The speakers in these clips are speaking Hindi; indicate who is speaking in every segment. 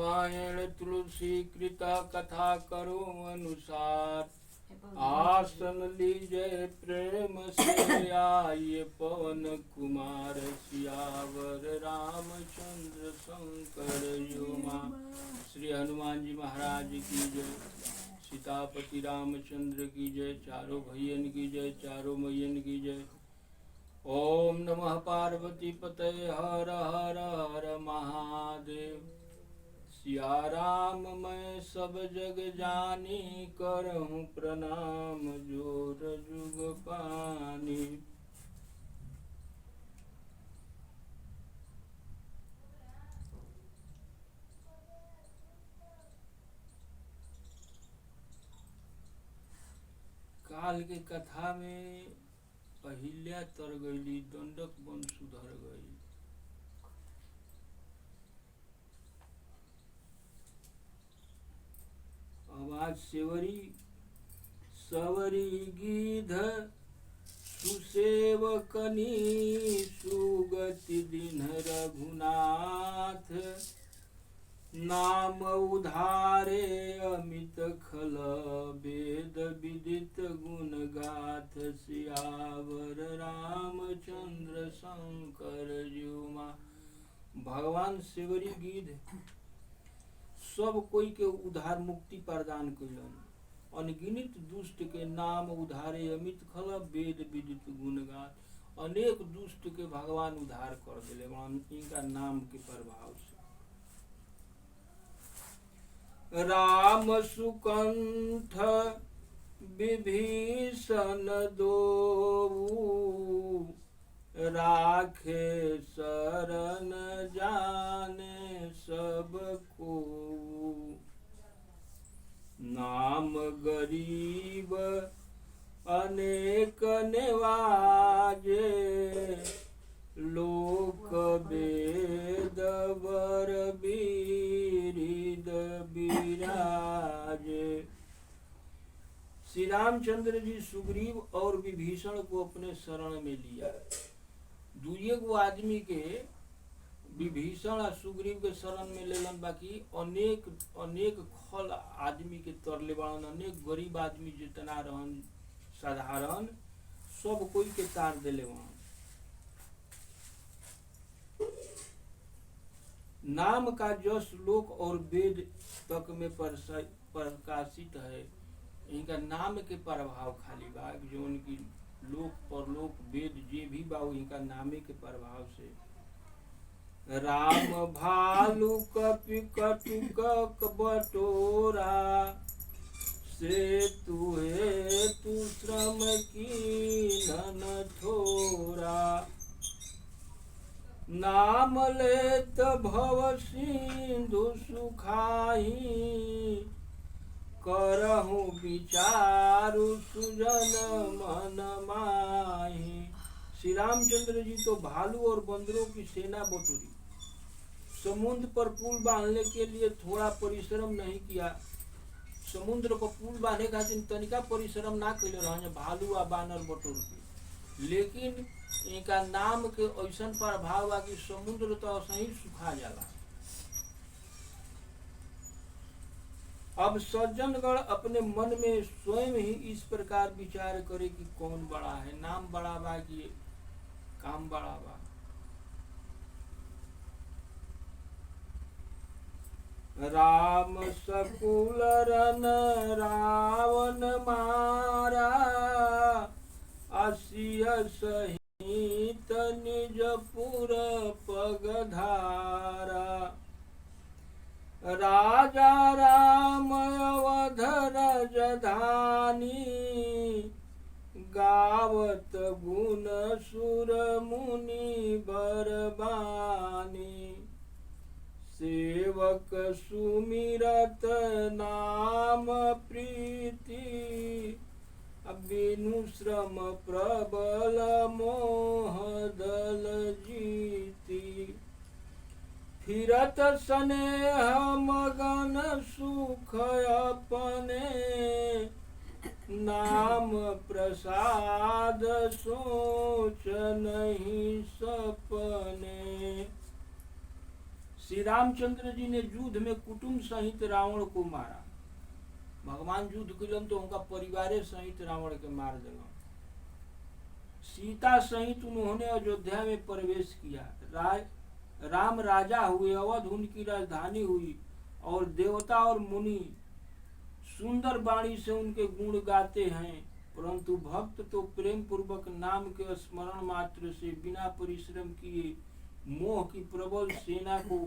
Speaker 1: रामायण तुलसी कृता कथा करो अनुसार। आसन लीजय प्रेम से आइए पवन कुमार। सियावर रामचंद्र शंकर युमा। श्री हनुमान जी महाराज की जय। सीतापति रामचंद्र की जय। चारों भैयन की जय, चारों मैयन की जय। ओम नमः पार्वती पतये हर हर हर महादेव। सिया राम मैं सब जग जानी, करहूँ प्रणाम जोर जुग पानी। काल के कथा में अहिल्या तर गईली, दंडक बन सुधर गई। अब आज सवरी गीध सुसेवकनी, सुगति दिन रघुनाथ। नाम उधारे अमित खल, वेद विदित गुण गाथ। सियावर रामचंद्र शंकर जुमा। भगवान सेवरी गीध सब कोई के उधार मुक्ति प्रदान कइलन। अनगिनित दुष्ट के नाम उधारे अमित खल, वेद विदित गुण गाथ। अनेक दुष्ट के भगवान उधार कर दिले इनका नाम के प्रभाव से। राम सुकंठ विभीषण दोऊ, राखे शरण जाने सबको। नाम गरीब अनेक निवाजे, लोक वेद वर बीरिद बिराजे। श्री रामचंद्र जी सुग्रीव और विभीषण को अपने शरण में लिया। दुइये गो आदमी के विभीषण और सुग्रीव के शरण में लेलन, बाकी अनेक खल आदमी के तरले बाड़न। अनेक गरीब आदमी जितना रहन साधारण, सब कोई के तार देले वहां। नाम का जस लोक और वेद तक में प्रकाशित है। इनका नाम के प्रभाव खाली बा, जो उनकी लोक परलोक वेद जे भी बा इनका नामे के प्रभाव से। राम भालू कपि कटुक बटोरा, से तुहे तू श्रम कीनन थोरा। नाम लेत भव सिंधु सुखाही, करहूँ विचारु सुजन मन माही। श्री रामचंद्र जी तो भालू और बंदरों की सेना बटोरी। समुद्र पर पुल बांधने के लिए थोड़ा परिश्रम नहीं किया। समुद्र पर पुल बांधे खातिर तनिका परिश्रम ना कैले रहन भालू आ बानर बटोर के। लेकिन इनका नाम के ऐसा प्रभाव बा कि समुद्र तो सही सुखा जाला। अब सज्जनगण अपने मन में स्वयं ही इस प्रकार विचार करे कि कौन बड़ा है, नाम बड़ा बा कि काम बड़ा बा। राम सकुल रन रावण मारा, असिय सहित निज पुर पगधारा। राजा राम अवध राजधानी, गावत गुण सुर मुनि बरबानी। सेवक सुमिरत नाम प्रीति, बिनु श्रम प्रबल मोह दल जीती। फिरत स्नेह मगन सुख अपने, नाम प्रसाद सोच नहीं सपने। श्री रामचंद्र जी ने युद्ध में कुटुंब सहित रावण को मारा। भगवान युद्ध कलन तो उनका परिवार सहित रावण के मार दिला। सीता सहित उन्होंने अयोध्या में प्रवेश किया। राम राजा हुए, अवध उनकी राजधानी हुई और देवता और मुनि सुंदर वाणी से उनके गुण गाते हैं। परंतु भक्त तो प्रेम पूर्वक नाम के स्मरण मात्र से बिना परिश्रम किए मोह की प्रबल सेना को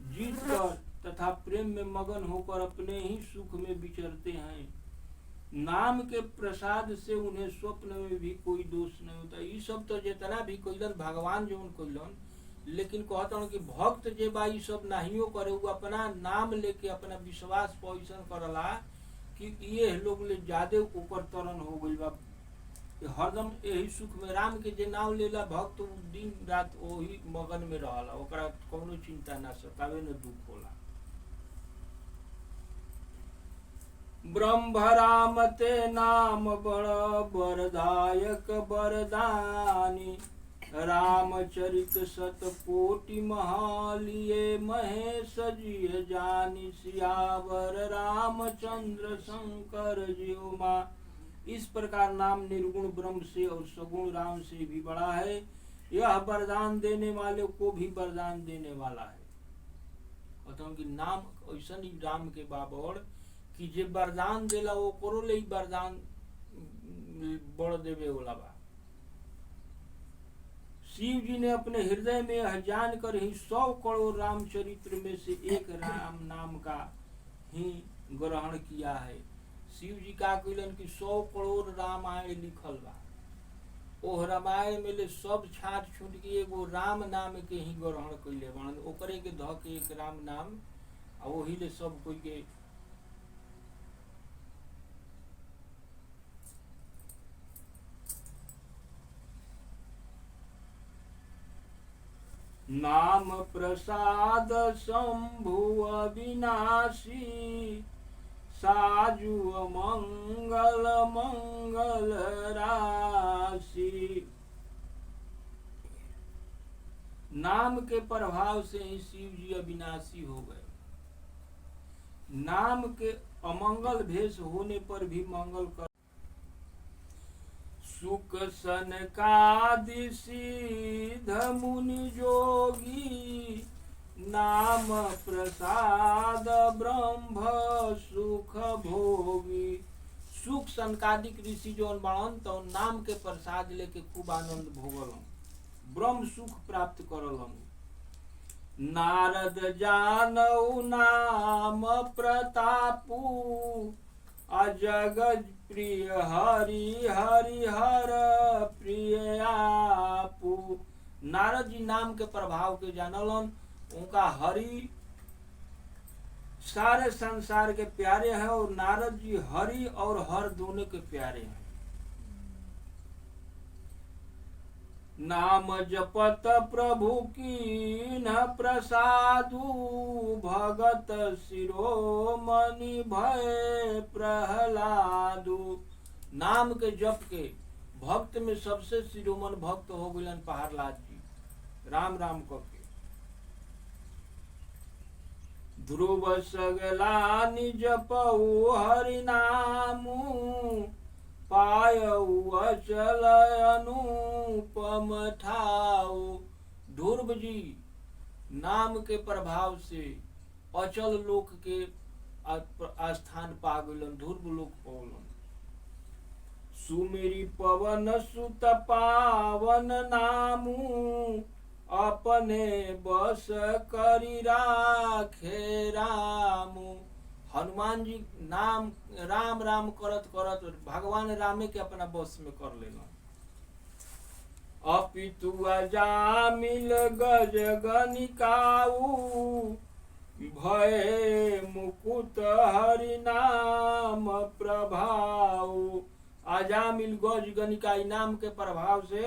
Speaker 1: जीत कर तथा प्रेम में मगन होकर अपने ही सुख में विचरते हैं। नाम के प्रसाद से उन्हें स्वप्न में भी कोई दोष नहीं होता। ये सब तो जितना भी कोइलन भगवान जो कोइलन, लेकिन कहता हूँ कि भक्त जे बा ई सब नाहियो करे, वो अपना नाम लेके अपना विश्वास पोषण करला कि ये लोग ले ज्यादा ऊपर तरन हो गई बा। हरदम यही सुख में राम के जे नाम लेला भक्त दिन रात वही मगन में रहला, ओकरा कोनो चिंता ना सतावे न दुख होला। ब्रह्म राम ते नाम बड़ बरदायक बरदानी, रामचरित सत कोटि महालिए महेश जी जानी, सियावर रामचंद्र शंकर ज्यो मां। इस प्रकार नाम निर्गुण ब्रह्म से और सगुण राम से भी बड़ा है। यह वरदान देने वाले को भी वरदान देने वाला है। कहता हूँ कि नाम ऐसा ही राम के बाबड़ कि जे वरदान देला वो करो ले वरदान बड़ देवे वाला बा। शिव जी ने अपने हृदय में यह जानकर ही 100 करोड़ रामचरित्र में से एक राम नाम का ही ग्रहण किया है। शिव जी का कहलन कि 100 करोड़ रामायण लिखल बा, ओह रामायण में ले सब छाट छूट के एगो राम नाम के ही ग्रहण कैले बन, ओकरे के ध के एक राम नाम आ वही ले सब कोई के नाम प्रसाद शंभु अविनाशी, साजु मंगल मंगल राशि। नाम के प्रभाव से ही शिव जी अविनाशी हो गए। नाम के अमंगल भेष होने पर भी मंगल कर। सुख सनकादि सिद्ध मुनि जोगी, नाम प्रसाद ब्रह्म सुख भोगी। सुख सनकादिक ऋषि जो बाणन तो नाम के प्रसाद लेके खूब आनंद भोगलन, ब्रह्म सुख प्राप्त करलन। नारद जानऊ नाम प्रतापू, अजग प्रिय हरि हरि हर प्रिय आपू। नारद जी नाम के प्रभाव के जानलन, उनका हरि सारे संसार के प्यारे हैं और नारद जी हरि और हर दोनों के प्यारे हैं। नाम जपत प्रभु की न प्रसादु, भगत शिरोमणि भय प्रहलादु। नाम के जप के भक्त में सबसे शिरोमणि भक्त हो गए प्रहलाद जी, राम राम करके। ध्रुव सगला निज पऊ हरि नामू, पायऊ अचल अनुपम ठाऊ। ध्रुव जी नाम के प्रभाव से अचल लोक के स्थान पा गलन, ध्रुव लोक पौलन। सुमेरी पवन सुत पावन नामू, अपने बस करी राखे रामू। हनुमान जी नाम राम राम करत करत भगवान रामे के अपना बस में कर लेना। अपितु अजामिल गज गनिकाऊ, भय मुकुट हरि नाम प्रभाऊ। अजामिल गज गनिकाई नाम के प्रभाव से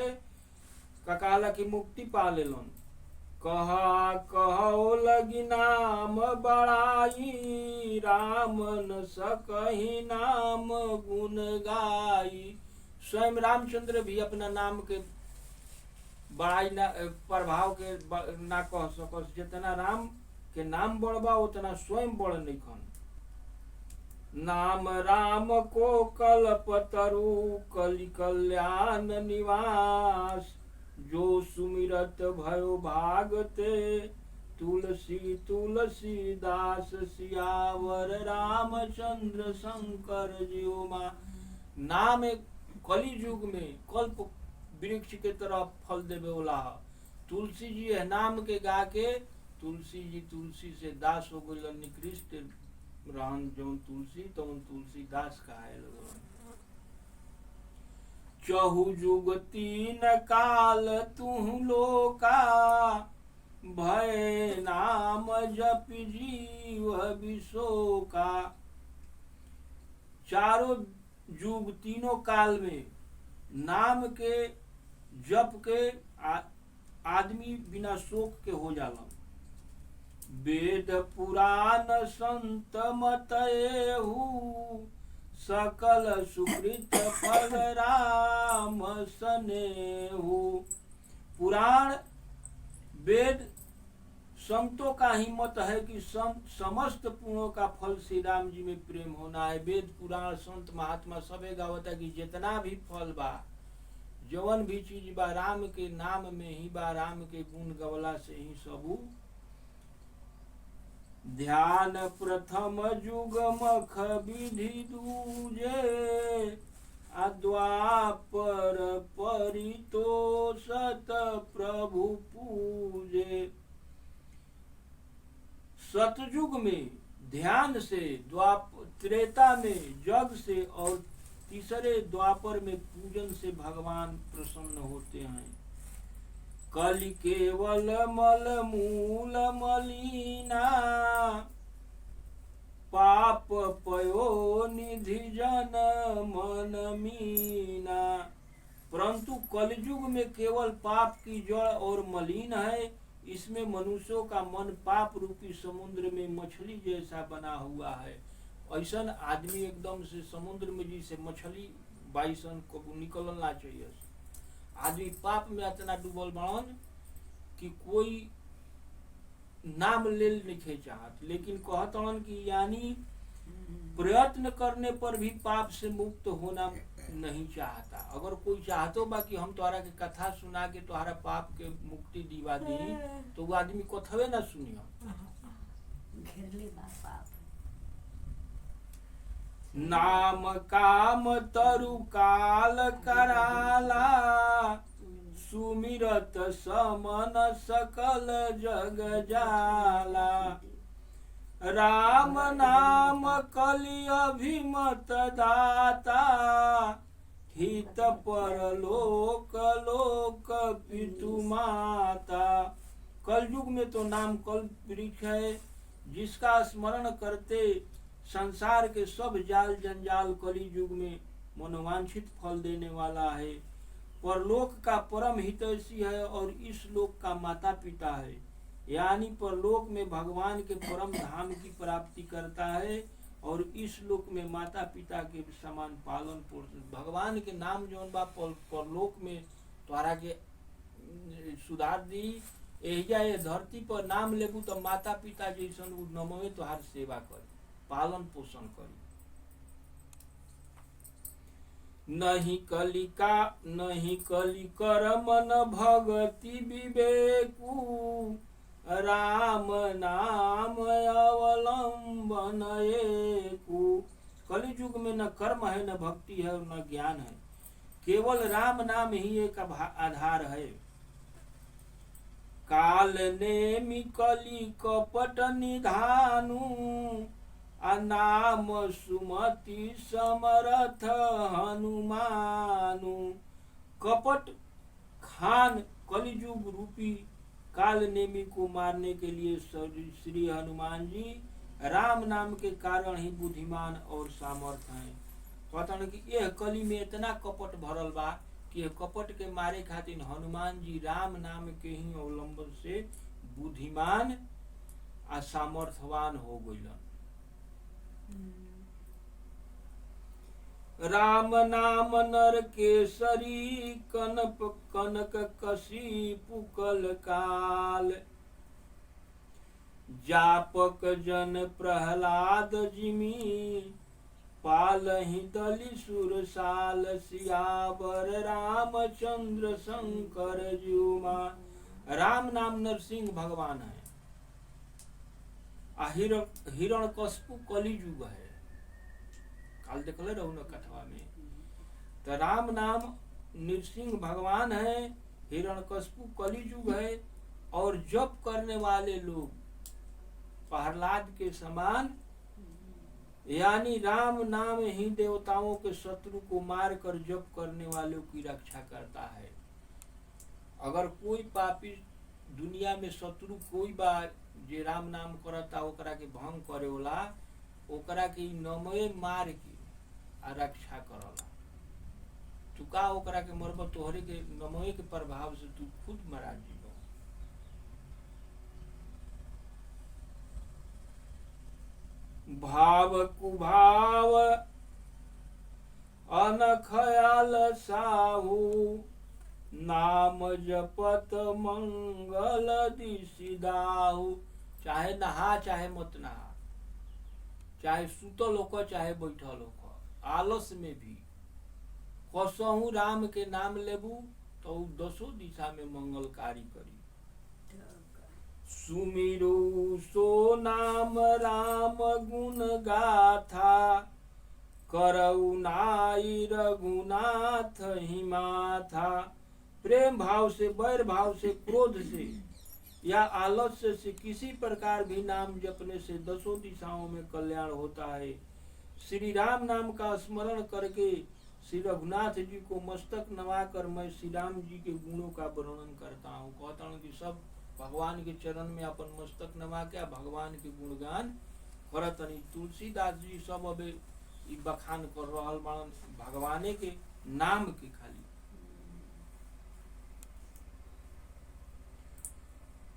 Speaker 1: ककाला की मुक्ति पा लेलन। कहा कहो लगी नाम बड़ाई, राम न सकहि नाम गुण गाई। स्वयं रामचंद्र भी अपना नाम के बड़ाई ना प्रभाव के ना कह सकस, जितना राम के नाम बड़बा उतना स्वयं बड़ नहीं खन। नाम राम को कल्पतरु कलि कल्याण निवास, जो सुमिरत भयो भागते तुलसी तुलसीदास, सियावर रामचंद्र शंकर जियो माँ। नाम एक कली युग में कल्प वृक्ष के तरह फल देवे वाला। तुलसी जी है नाम के गा के, तुलसी जी तुलसी से दास हो गई, निकृष्ट रहन जौन तुलसी तौन तुलसी दास कहाए लगन। चहु जुग तीन काल तुहु लोका, भय नाम जप जीव विशोका। चारों युग तीनों काल में नाम के जप के आदमी बिना शोक के हो जाला। वेद पुराण संत मतएहु, सकल सुकृत फल राम सनेहु। पुराण वेद संतों का ही मत है कि समस्त पुण्यों का फल श्री राम जी में प्रेम होना है। वेद पुराण संत महात्मा सबे गावता कि जितना भी फल बा, जवन भी चीज बा, राम के नाम में ही बा, राम के गुण गवला से ही सबू। ध्यान प्रथम जुग मख विधि दूजे, द्वापर परितोषत प्रभु पूजे। सतयुग में ध्यान से, त्रेता में जग से, और तीसरे द्वापर में पूजन से भगवान प्रसन्न होते हैं। कलि केवल मल मूल मलिना, पाप पयो निधि जन मन मीना। परंतु कलयुग में केवल पाप की जड़ और मलिन है। इसमें मनुष्यों का मन पाप रूपी समुद्र में मछली जैसा बना हुआ है। ऐसा आदमी एकदम से समुद्र में जैसे मछली बाइसन को निकलना चाहिए। आदमी पाप में इतना डूबल बड़न कि कोई नाम ले नहीं चाहत, लेकिन कहतन कि यानी प्रयत्न करने पर भी पाप से मुक्त होना नहीं चाहता। अगर कोई चाहतो बा कि हम तोहरा के कथा सुना के तोहरा पाप के मुक्ति दिवा दी, तो वो आदमी कथवे ना सुनियो। नाम काम तरु काल कराला, सुमिरत समन सकल जग जाला। राम नाम कलि अभिमत दाता, हित परलोक लोक पितु माता। कलयुग में तो नाम कल्प वृक्ष है, जिसका स्मरण करते संसार के सब जाल जंजाल कली युग में मनोवांछित फल देने वाला है। परलोक का परम हितैषी है और इस लोक का माता पिता है। यानी परलोक में भगवान के परम धाम की प्राप्ति करता है और इस लोक में माता पिता के समान पालन पोषण। भगवान के नाम जौन बा परलोक में तोहरा के सुधार दी। एहिजा ये धरती पर नाम लेबू तो माता पिता जैसन उ नमवे तोहार सेवा करी, पालन पोषण करी। नहीं कलिका नहीं कलि कर मन भगति विवेकु, राम नाम अवलंबन एकु। कलि युग में न कर्म है, न भक्ति है और न ज्ञान है, केवल राम नाम ही एक आधार है। काल नेमि कलि कपट निधानु, नाम सुमति समरथ हनुमानु। कपट खान कलियुग रूपी काल नेमी को मारने के लिए श्री हनुमान जी राम नाम के कारण ही बुद्धिमान और सामर्थ हैं। कहता कि यह कली में इतना कपट भरल बा कि यह कपट के मारे खातिर हनुमान जी राम नाम के ही अवलंबन से बुद्धिमान आ सामर्थवान हो गइलन। राम नाम नर केसरी कनक कसी पुकल काल, जापक जन प्रहलाद जिमी पालहि दलि सुरसाल सियावर रामचंद्र शंकर जुमा। राम नाम नरसिंह भगवान है। हिरण्यकश्यप कलिजुग है। काल देखले रहू न कथवा में। तो राम नाम नरसिंह भगवान है, हिरण्यकश्यप कलिजुग है। और जप करने वाले लोग प्रहलाद के समान, यानी राम नाम ही देवताओं के शत्रु को मार कर जप करने वालों की रक्षा करता है। अगर कोई पापी दुनिया में शत्रु कोई बार जे राम नाम करता ओकरा के भंग करे वाला, ओकरा के नमय मार के आ रक्षा करला। तू का ओकरा के मरब, तोहरे के नमय के प्रभाव से तू खुद मरा जीव। भाव कुभाव अनखयाल साहू नाम जपत मंगल दिसिदाहू। चाहे नहा चाहे मत नहा, चाहे सुतल होकर चाहे बैठल होकर, आलस में भी कसहू राम के नाम लेबू तो दसों दिशा में मंगलकारी करी। सुमिरु सो नाम राम गुण गाथा करऊ नाई रघुनाथ हिमाथा। प्रेम भाव से, बैर भाव से, क्रोध से या आलस्य से किसी प्रकार भी नाम जपने से दसों दिशाओं में कल्याण होता है। श्री राम नाम का स्मरण करके श्री रघुनाथ जी को मस्तक नवाकर मैं श्री राम जी के गुणों का वर्णन करता हूँ। कहता हूँ कि सब भगवान के चरण में अपन मस्तक नवा के भगवान के गुणगान करतनी। तुलसीदास जी सब अब बखान कर रहल बाड़न भगवाने के नाम के खाली।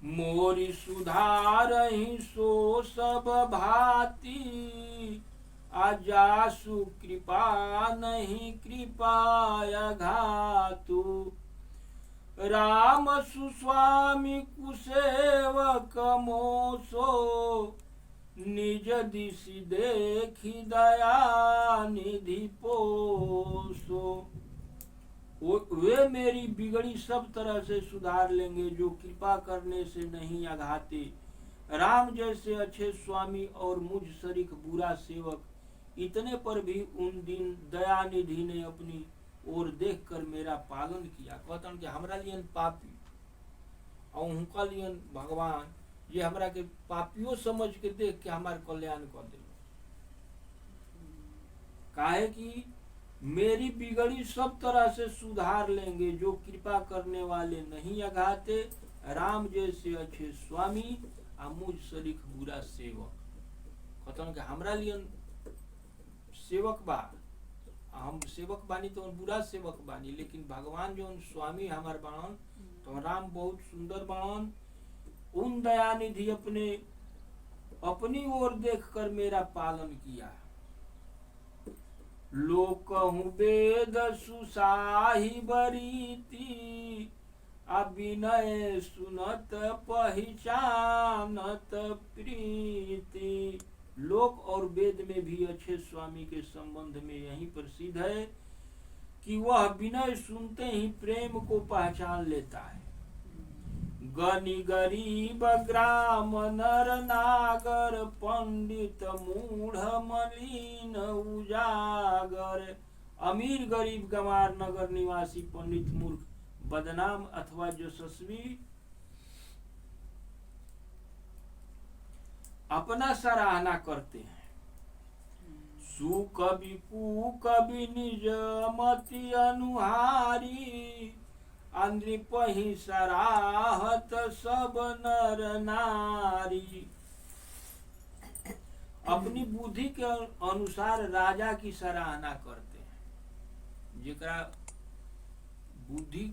Speaker 1: मोरी सुधार ही सो सब भांति आजासु कृपा नहीं कृपाया घातु। राम सुस्वामी कुसेवक मोसो निज दिशि देखी दया निधि पोसो। वे मेरी बिगड़ी सब तरह से सुधार लेंगे जो कृपा करने से नहीं आघाते। राम जैसे अच्छे स्वामी और मुझ सरीख बुरा सेवक, इतने पर भी उन दिन दयानिधि ने अपनी ओर देखकर मेरा पालन किया। कहता कि हमरा लियन पापी और उनका लियन भगवान ये हमरा के पापियों समझ के देख के हमारे कल्याण कर दे। काहे कि मेरी बिगड़ी सब तरह से सुधार लेंगे जो कृपा करने वाले नहीं अघाते। राम जैसे अच्छे स्वामी आ मुझ सरीख बुरा सेवक। कहता कि हमरा लियन सेवक बा, हम सेवक बानी तो बुरा सेवक बानी, लेकिन भगवान जो स्वामी हमार बाणन तो राम बहुत सुंदर बाणन। उन दयानिधि अपनी ओर देखकर मेरा पालन किया। लोकहु वेद सुसाहिब रीति अविनय सुनत पहचानत प्रीति। लोक और वेद में भी अच्छे स्वामी के संबंध में यही प्रसिद्ध है कि वह विनय सुनते ही प्रेम को पहचान लेता है। गनि गरीब ग्राम नर नागर पंडित मूढ़ मलिन उजागर। अमीर गरीब गंवार नगर निवासी पंडित मूर्ख बदनाम अथवा यशस्वी अपना सराहना करते हैं। सुकवि कुकवि निज मति अनुहारी नृपहि सराहत सब नर नारी। अपनी बुद्धि के अनुसार राजा की सराहना करते हैं। जेकरा बुद्धि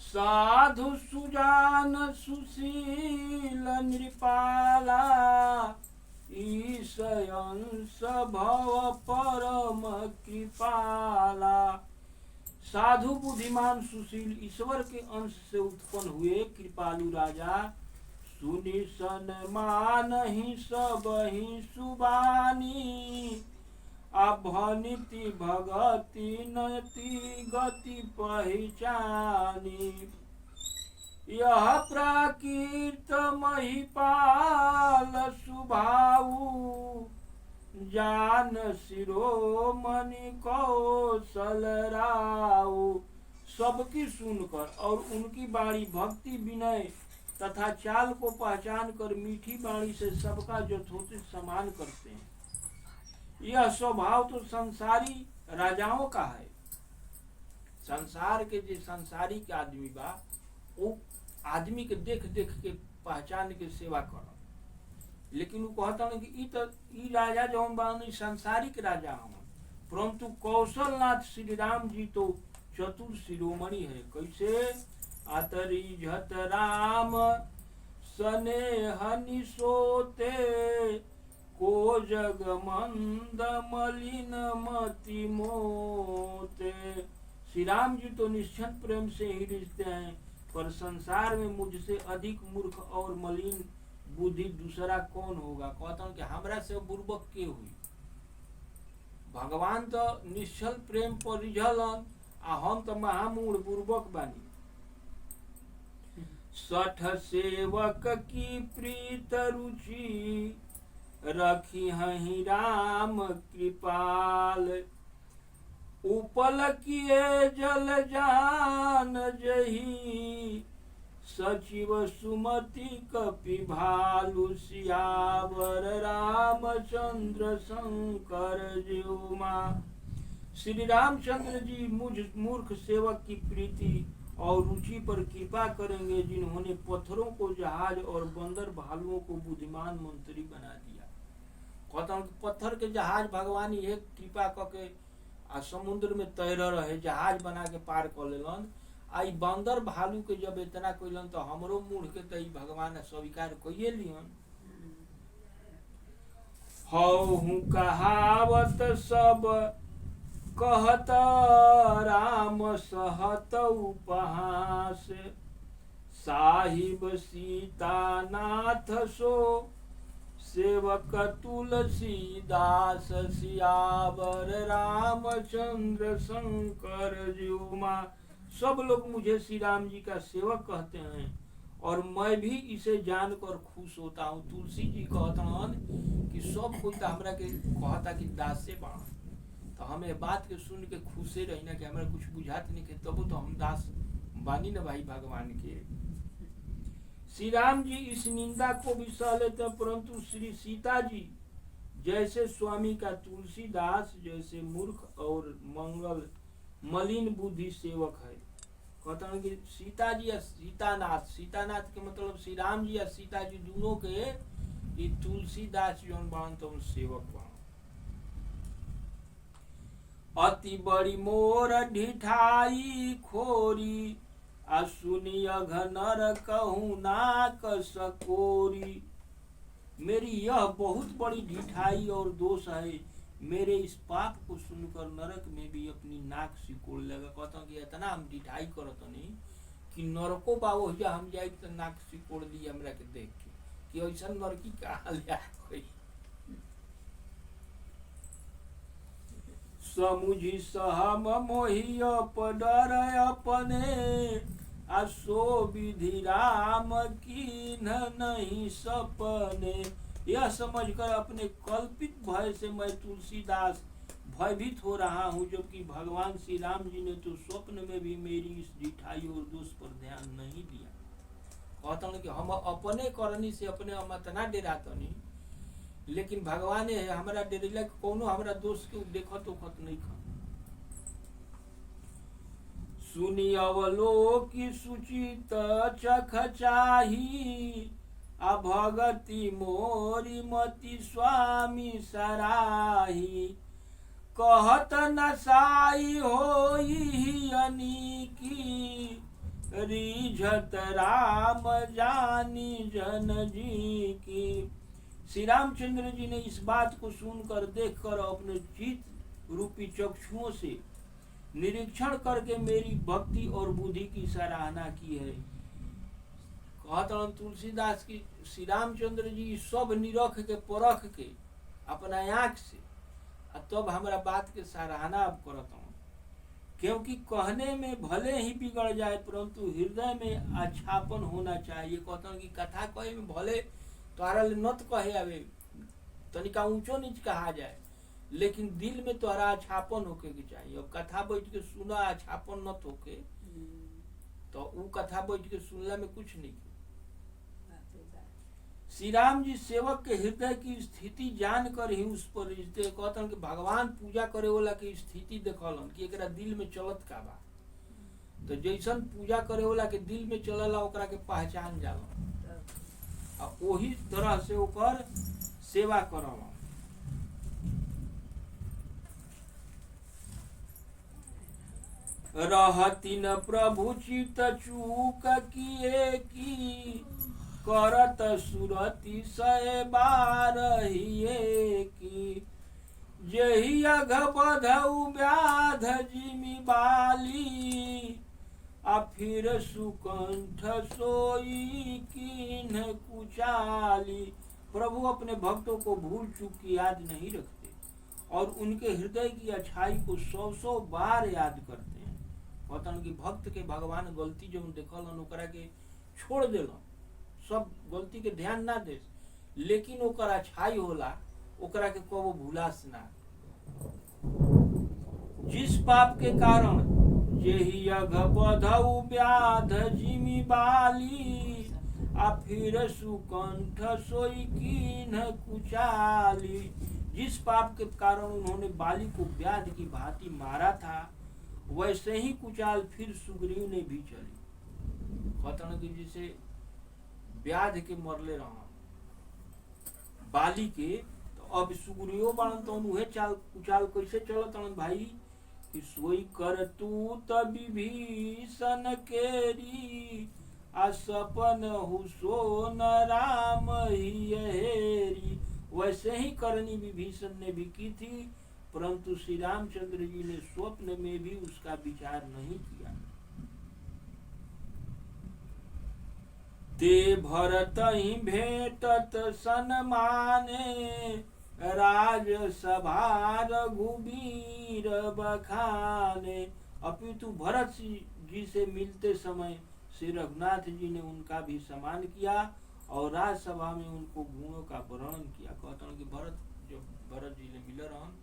Speaker 1: साधु सुजान सुशील नृपाला ईशयंस भव परम कृपाला। साधु बुद्धिमान सुशील ईश्वर के अंश से उत्पन्न हुए कृपालु राजा सुनि सन मानहि सबहि सुबानी। अभनिति भगति नति गति पहचानी। यह प्राकृत महिपाल सुभाऊ। जान शिरोमणि कौशल राऊ। सबकी सुनकर और उनकी वाणी भक्ति विनय तथा चाल को पहचान कर मीठी वाणी से सबका यथोचित सम्मान करते हैं। यह स्वभाव तो संसारी राजाओं का है। संसार के जो संसारिक आदमी बा वो आदमी के देख देख के पहचान के सेवा कर, लेकिन वो कहता कि ई राजा जौन बानी सांसारिक राजा हूँ, परंतु कौशलनाथ श्री राम जी तो चतुर शिरोमणि है। कैसे? अतरी झत राम स्नेहनि सोते। को जग मंद मलिन मति मोते। श्री राम जी तो निश्चल प्रेम से ही रिश्ते हैं, पर संसार में मुझसे अधिक मूर्ख और मलिन बुद्धि दूसरा कौन होगा। कहता हूँ कि हमरा से बुर्बक के हुई। भगवान तो निश्चल प्रेम पर रिझलन आ हम तो महामूढ़ बुर्बक बानी। सठ सेवक की प्रीत रुचि। रखी हहि राम कृपाल। उपल किए जल जान जही। सचिव सुमति कपि भालु। सियावर रामचंद्र शंकर जीउमा। श्री रामचंद्र जी मुझ मूर्ख सेवक की प्रीति और रुचि पर कृपा करेंगे, जिन्होंने पत्थरों को जहाज और बंदर भालुओं को बुद्धिमान मंत्री बना दिया। कहता हूँ कि पत्थर के जहाज भगवान ये कृपा करके आ समुद्र में तैर रहे, जहाज बना के पार कर लेलन। आई बंदर भालू के जब इतना कइलन तो हमरो मूढ़ के तो भगवान स्वीकार कइए लियन। हऊ कहावत सब कहत राम सहत उपहास। साहिब सीता नाथ सो सेवक तुलसीदास। सियावर रामचंद्र शंकर जीउमा। सब लोग मुझे श्री राम जी का सेवक कहते हैं और मैं भी इसे जानकर खुश होता हूँ। तुलसी जी कहता कि सब कोई तो हमरा के कहता कि दास से बा, तो हमें बात के सुन के खुशे रही ना कि हमारा कुछ बुझात नहीं के, तब तो हम दास बानी ना भाई भगवान के। श्री राम जी इस निंदा को भी सह लेते, परंतु श्री सीता जी जैसे स्वामी का तुलसीदास जैसे मूर्ख और मंगल मलिन बुद्धि सेवक है। कहता हूँ कि सीता जी या सीतानाथ, सीतानाथ के मतलब श्री राम जी या सीता जी दोनों के ये तुलसीदास जौन बाण तो सेवक बाण। अति बड़ी मोर ढिठाई खोरी। सुनी अघनर कहूँ नाक सकोरी। मेरी यह बहुत बड़ी ढिठाई और दोष है, मेरे इस पाप को सुनकर नरक में भी अपनी नाक सिकोड़ लगा। कहता हूँ कि इतना हम ढिठाई करत नहीं कि नरको बाबू हम जाए तो नाक सिकोड़ दी हमरा के देख के कि ऐसा नरकी का हाल है। समुझी सहम मोहि अपडर अपने। असो विधि राम कीन्ह नहीं सपने। यह समझकर अपने कल्पित भय से मैं तुलसीदास भयभीत हो रहा हूँ, जबकि भगवान श्री राम जी ने तो स्वप्न में भी मेरी इस ढिठाई और दोष पर ध्यान नहीं दिया। कहता हूँ कि हम अपने करनी से अपने हम इतना डराता नहीं, लेकिन भगवान है हमारा डेरेला कोनो हमारा दोस्त के देखत उखत नहीं खा। सुनी अवलोकी सुचित चख चाही। भगति मोरी मति स्वामी सराही। कहत नसाई होई अनीकी। रिझत राम जानी जन जी की। श्री रामचंद्र जी ने इस बात को सुनकर देखकर अपने चित्त रूपी चक्षुओं से निरीक्षण करके मेरी भक्ति और बुद्धि की सराहना की है। कहत तुलसीदास की श्री रामचंद्र जी सब निरख के परख के अपना आँख से तब हमारा बात के सराहना अब करता हूँ, क्योंकि कहने में भले ही बिगड़ जाए परंतु हृदय में अच्छापन होना चाहिए। कहता हूँ कि कथा कहे में भले तोहरा नत कहे आवे, तनिका ऊंचो नीच कहा जाए, लेकिन दिल में तोहरा अच्छापन होके के चाहिए। अब कथा बैठ के सुना अच्छापन नत होके तो वो कथा बैठ के सुनला में कुछ नहीं। श्री राम जी सेवक के हृदय की स्थिति जान कर ही उस पर कहतन कि भगवान पूजा करे वाला की स्थिति देखलन कि एकरा दिल में चलत का बा, तो जैसन पूजा करे वाला के दिल में चलला ओकरा के पहचान जाला और वही तरह से ओकर सेवा करवा। रहती न प्रभु चित चूक किए की करत सुरति सय बारहिए की जही अघ बधऊ व्याध जिमि बाली आ फिर सुकंठ सोई कीन्ह कुचाली। प्रभु अपने भक्तों को भूल चूक की याद नहीं रखते और उनके हृदय की अच्छाई को 100 बार याद करते हैं। कहतन कि भक्त के भगवान गलती जो देखलन ओकरा के छोड़ देलन, सब गलती के ध्यान ना दे, लेकिन ओकर अच्छाई होला ओकरा के कबो भूलास ना। जिस पाप के कारण जेहि अघ बधऊ व्याध जिमि बाली आ फिर सुकंठ सोई कीन्ह कुचाली। जिस पाप के कारण उन्होंने बाली को व्याध की भांति मारा था वैसे ही कुचाल फिर सुग्रीव ने भी चली। कहते कि जिसे व्याध के मरले रहा बाली के, तो अब सुग्रीव बाण तो उहे चाल कुचाल कैसे चलत भाई कि सोई कर तू विभीषण केरी आ सपन हुसो न राम ही हेरी। वैसे ही करनी विभीषण ने भी की थी, परंतु श्री रामचंद्र जी ने स्वप्न में भी उसका विचार नहीं किया। ते भरत ही भेटत सन्माने राज सभा रघुबीर बखाने। अपितु भरत जी से मिलते समय श्री रघुनाथ जी ने उनका भी सम्मान किया और राजसभा में उनको गुणों का वर्णन किया। कहता हूँ कि भरत जी ने मिले रहन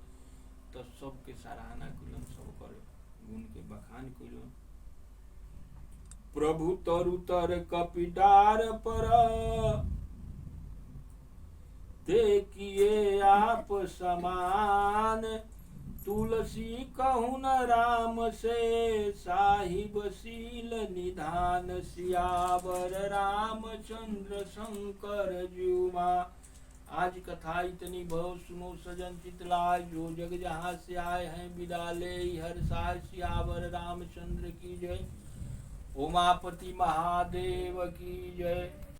Speaker 1: तो सबके सराहना कलन, सब करे गुण के बखान कलन। प्रभु तरु तर कपिडार पर देखिए आप समान तुलसी कहून राम से साहिब शील निधान सियावर रामचंद्र शंकर जुमा। आज कथा इतनी बहुत सुनो सजन चितलाय, जो जग जहाँ से आए हैं विदा ले हर साय सियावर रामचंद्र की जय। उमापति महादेव की जय।